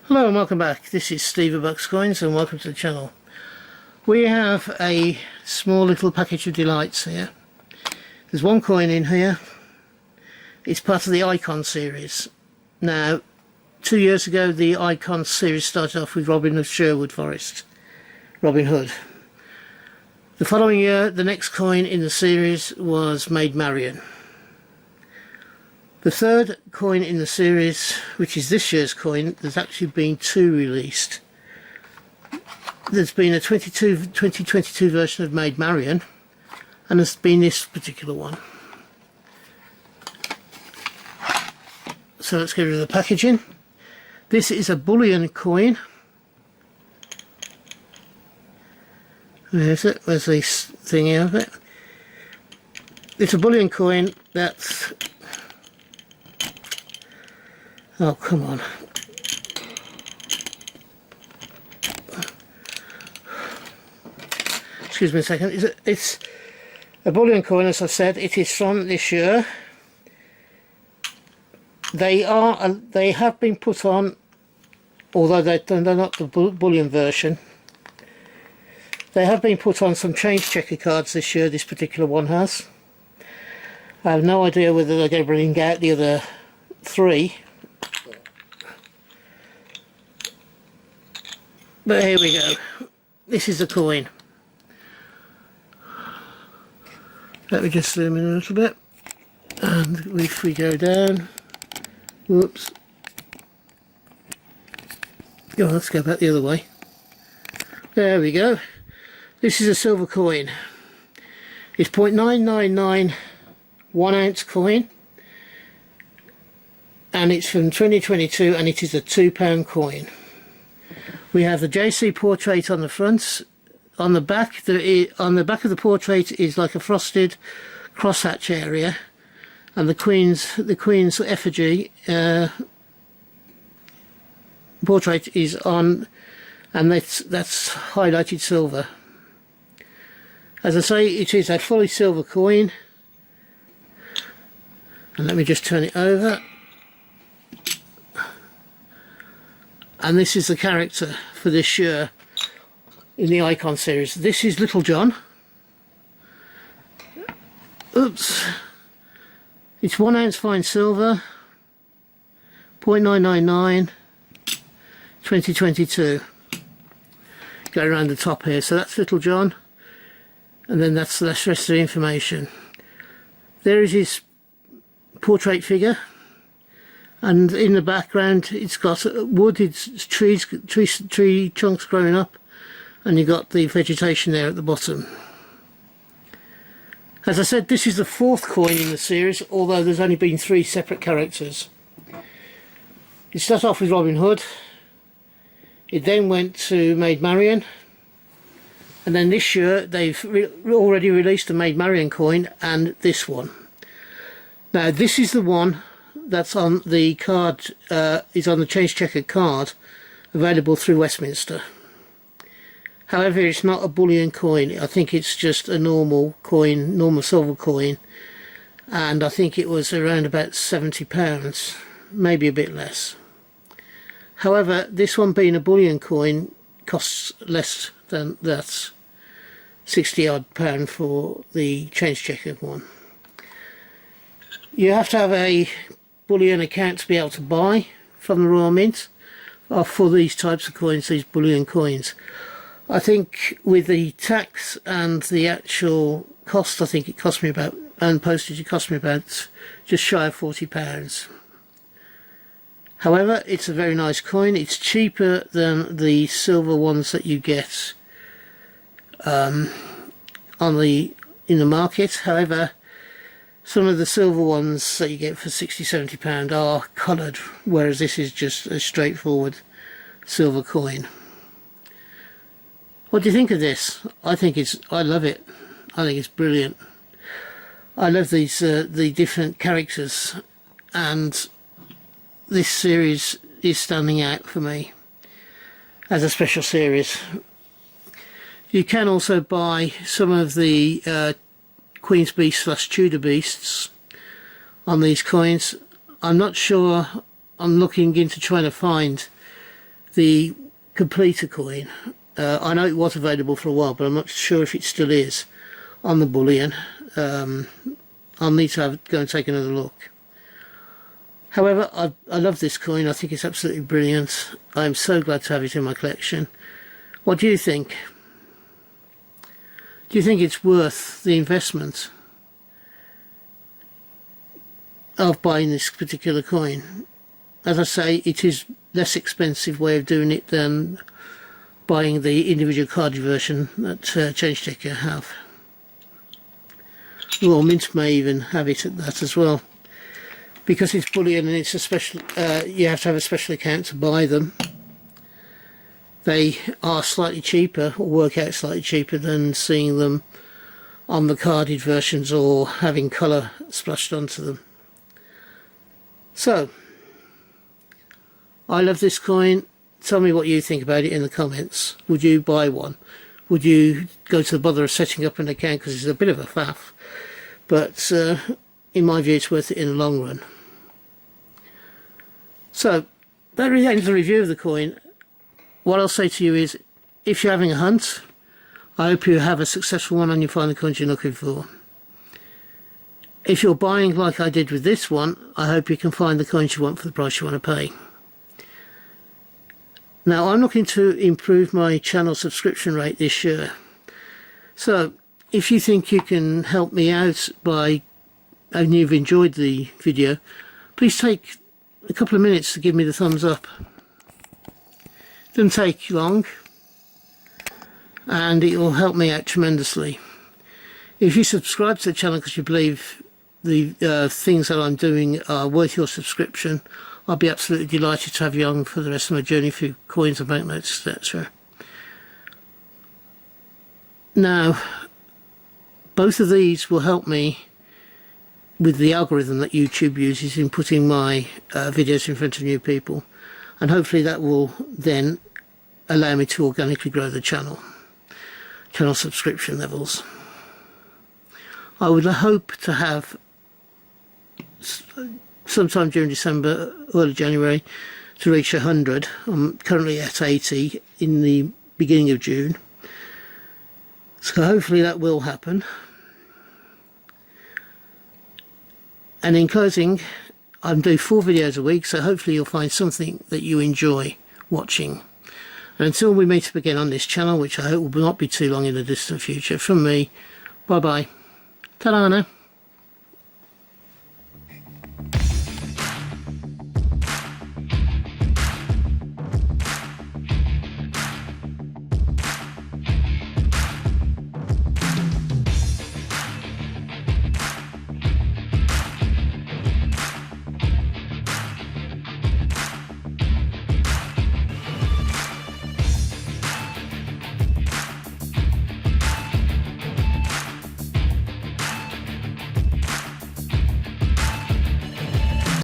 Hello and welcome back. This is Steve of Bucks Coins and welcome to the channel. We have a small little package of delights here. There's one coin in here. It's part of the Icon series. Now, 2 years ago the Icon series started off with Robin of Sherwood Forest. Robin Hood. The following year, the next coin in the series was Maid Marian. The third coin in the series, which is this year's coin, there's actually been two released. There's been a 2022 version of Maid Marian, and there's been this particular one. So let's get rid of the packaging. This is a bullion coin. Where's it? Where's this thingy of it? It's a bullion coin that's... Oh, come on. Excuse me a second. It's a bullion coin, as I said. It is from this year. They have been put on, although they're not the bullion version. They have been put on some change checker cards this year. This particular one has. I have no idea whether they're going to bring out the other three. But here we go. This is the coin. Let me just zoom in a little bit. And if we go down, whoops. Oh, let's go back the other way. There we go. This is a silver coin. It's 0.999 1 ounce coin. And it's from 2022 and it is a £2 coin. We have the JC portrait on the front. On the back, of the portrait is like a frosted crosshatch area, and the Queen's effigy portrait is on, and that's highlighted silver. As I say, it is a fully silver coin. And let me just turn it over. And this is the character for this year in the Icon series. This is Littlejohn. Oops. It's 1 ounce fine silver, 0.999, 2022. Go around the top here. So that's Littlejohn. And then that's the rest of the information. There is his portrait figure. And in the background it's got wood, it's tree chunks growing up, and you've got the vegetation there at the bottom. As I said, this is the fourth coin in the series, although there's only been 3 separate characters. It started off with Robin Hood, it then went to Maid Marian, and then this year they've already released a Maid Marian coin and this one. Now this is the one that's on the card, is on the change checker card, available through Westminster. However, it's not a bullion coin. I think it's just a normal coin, normal silver coin, and I think it was around about £70, maybe a bit less. However, this one being a bullion coin costs less than that, £60 odd for the change checker one. You have to have a bullion account to be able to buy from the Royal Mint for these types of coins, these bullion coins. I think with the tax and the actual cost, I think it cost me about, and postage, it cost me about just shy of £40. However, it's a very nice coin. It's cheaper than the silver ones that you get in the market. However, some of the silver ones that you get for £60–70 are coloured, whereas this is just a straightforward silver coin. What do you think of this? I love it. I think it's brilliant. I love these the different characters, and this series is standing out for me as a special series. You can also buy some of the Queen's Beast / Tudor Beasts on these coins. I'm not sure, I'm looking into trying to find the completer coin. I know it was available for a while, but I'm not sure if it still is on the bullion. I'll need to go and take another look. However, I love this coin. I think it's absolutely brilliant. I'm so glad to have it in my collection. What do you think? Do you think it's worth the investment of buying this particular coin? As I say, it is less expensive way of doing it than buying the individual carded version that Change Taker have. Well, Mint may even have it at that as well. Because it's bullion and it's a special, you have to have a special account to buy them. They are slightly cheaper, or work out slightly cheaper than seeing them on the carded versions or having colour splashed onto them. So, I love this coin. Tell me what you think about it in the comments. Would you buy one? Would you go to the bother of setting up an account, because it's a bit of a faff, but in my view it's worth it in the long run. So that really ends the review of the coin. What I'll say to you is, if you're having a hunt, I hope you have a successful one and you find the coins you're looking for. If you're buying like I did with this one, I hope you can find the coins you want for the price you want to pay. Now, I'm looking to improve my channel subscription rate this year. So if you think you can help me out by, and you've enjoyed the video, please take a couple of minutes to give me the thumbs up. It doesn't take long and it will help me out tremendously. If you subscribe to the channel because you believe the things that I'm doing are worth your subscription, I'll be absolutely delighted to have you on for the rest of my journey through coins and banknotes, etc. Now, both of these will help me with the algorithm that YouTube uses in putting my videos in front of new people, and hopefully that will then allow me to organically grow the channel subscription levels. I would hope to have sometime during December, early January, to reach 100. I'm currently at 80 in the beginning of June, so hopefully that will happen. And in closing, I'm doing 4 videos a week, so hopefully you'll find something that you enjoy watching. And until we meet up again on this channel, which I hope will not be too long in the distant future, from me, bye bye. Ta-da now.